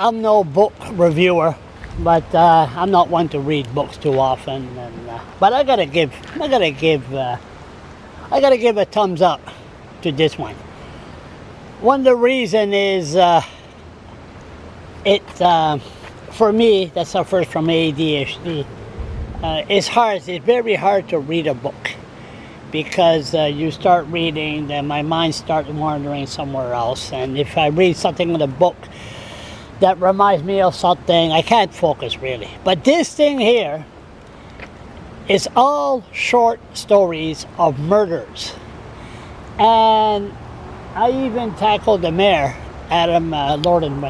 I'm no book reviewer, but I'm not one to read books too often. But I gotta give a thumbs up to this one. One of the reason is for me that suffers from ADHD. It's hard. It's very hard to read a book because you start reading, then my mind starts wandering somewhere else. And if I read something in a book that reminds me of something, I can't focus really. But this thing here is all short stories of murders. And I even tackled the mayor, Adam Lorden,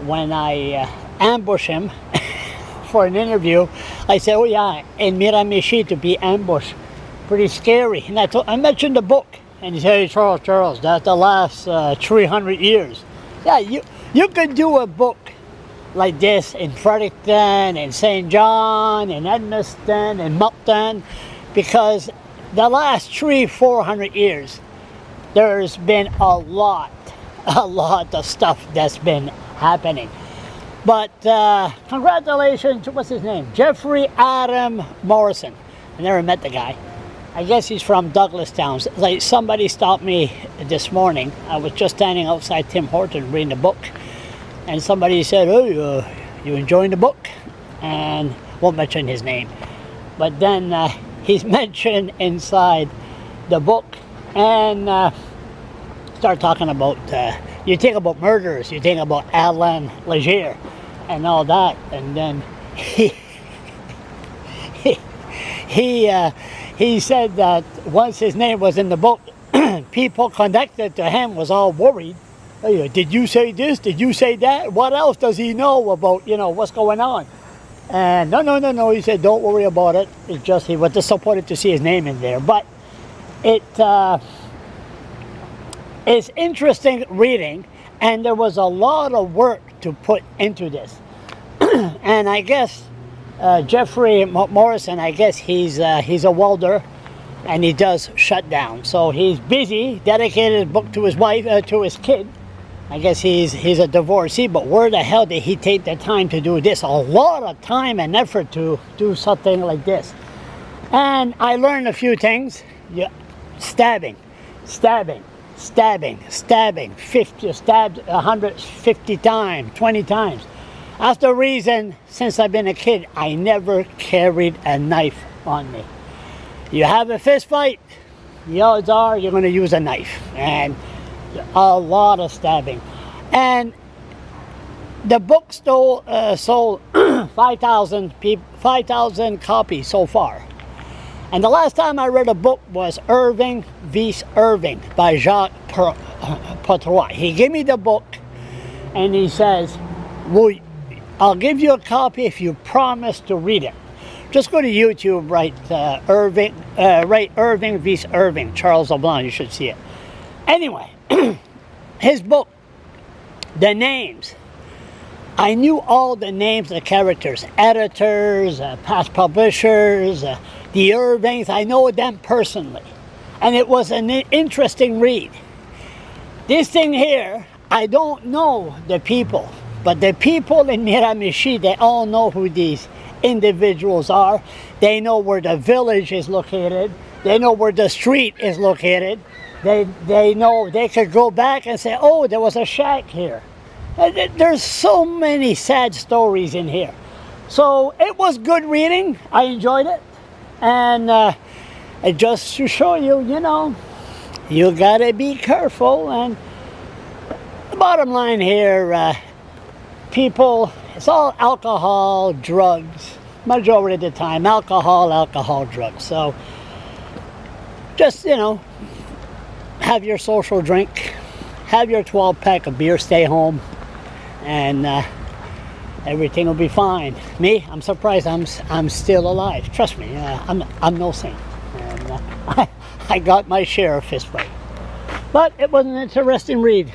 when I ambushed him for an interview. I said, oh yeah, in Miramichi to be ambushed, pretty scary. And I mentioned the book, and he said, hey, Charles, that's the last 300 years. Yeah, you could do a book like this in Fredericton, in St. John, in Edmundston, in Moncton, because the last 300-400 years, there's been a lot of stuff that's been happening. But congratulations to, what's his name? Jeffrey Adam Morrison. I never met the guy. I guess he's from Douglastown. Like, somebody stopped me this morning. I was just standing outside Tim Horton reading a book. And somebody said, oh, you enjoying the book? And won't mention his name. But then he's mentioned inside the book. And start talking about, you think about murders, you think about Alain Leger and all that. And then he said that once his name was in the book, people connected to him was all worried. Oh, did you say this? Did you say that? What else does he know about, what's going on? And no, he said, don't worry about it. It's just he was disappointed to see his name in there. But it's interesting reading, and there was a lot of work to put into this. And I guess Jeffrey Morrison, I guess he's a welder, and he does shutdown. So he's busy, dedicated his book to his wife, to his kid. I guess he's a divorcee, but where the hell did he take the time to do this? A lot of time and effort to do something like this. And I learned a few things. Yeah, stabbing, 50, stabbed 150 times, 20 times. That's the reason, since I've been a kid, I never carried a knife on me. You have a fist fight, the odds are you're going to use a knife. And a lot of stabbing. And the book sold 5,000 copies so far. And the last time I read a book was Irving vs. Irving by Jacques Patrois. He gave me the book and he says, I'll give you a copy if you promise to read it. Just go to YouTube, write Irving vs. Irving, Charles LeBlanc, you should see it. Anyway, his book, the names, I knew all the names of the characters, editors, past publishers, the Irvings, I know them personally. And it was an interesting read. This thing here, I don't know the people, but the people in Miramichi, they all know who these individuals are. They know where the village is located. They know where the street is located. They know they could go back and say, oh, there was a shack here. There's so many sad stories in here. So it was good reading. I enjoyed it. And just to show you, you gotta be careful. And the bottom line here, people, it's all alcohol, drugs. Majority of the time, alcohol, drugs. So just, have your social drink, have your 12-pack of beer, stay home, and everything will be fine. Me, I'm surprised I'm still alive. Trust me, I'm no saint. And I got my share of fist fight. But it was an interesting read.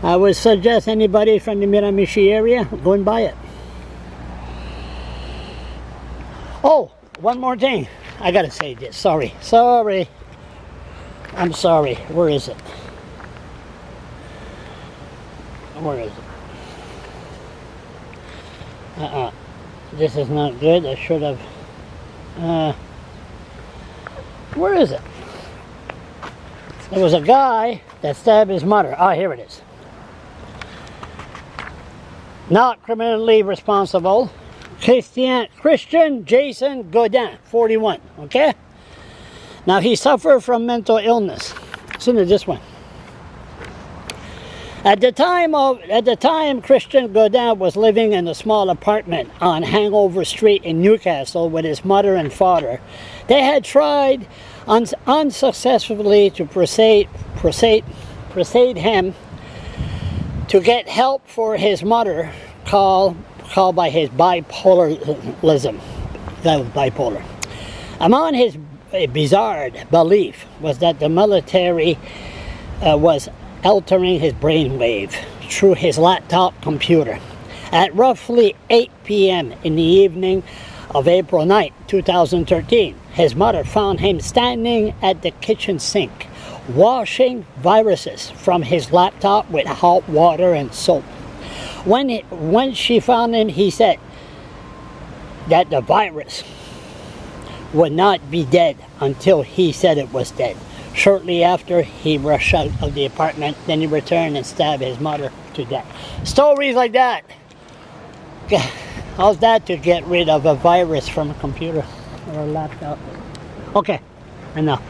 I would suggest anybody from the Miramichi area go and buy it. Oh, one more thing. I gotta say this. Sorry. I'm sorry. Where is it? Where is it? This is not good. I should have. Where is it? There was a guy that stabbed his mother. Ah, here it is. Not criminally responsible. Christian Jason Godin, 41. Okay? Now he suffered from mental illness. Listen to this one. At the time, Christian Godin was living in a small apartment on Hangover Street in Newcastle with his mother and father. They had tried unsuccessfully to persuade him to get help for his mother, called by his bipolarism. That was bipolar. Among his bizarre belief was that the military was altering his brainwave through his laptop computer. At roughly 8 p.m. in the evening of April 9, 2013, his mother found him standing at the kitchen sink, washing viruses from his laptop with hot water and soap. When she found him, he said that the virus would not be dead until he said it was dead. Shortly after, he rushed out of the apartment. Then he returned and stabbed his mother to death. Stories like that. How's that to get rid of a virus from a computer or a laptop? Okay, enough.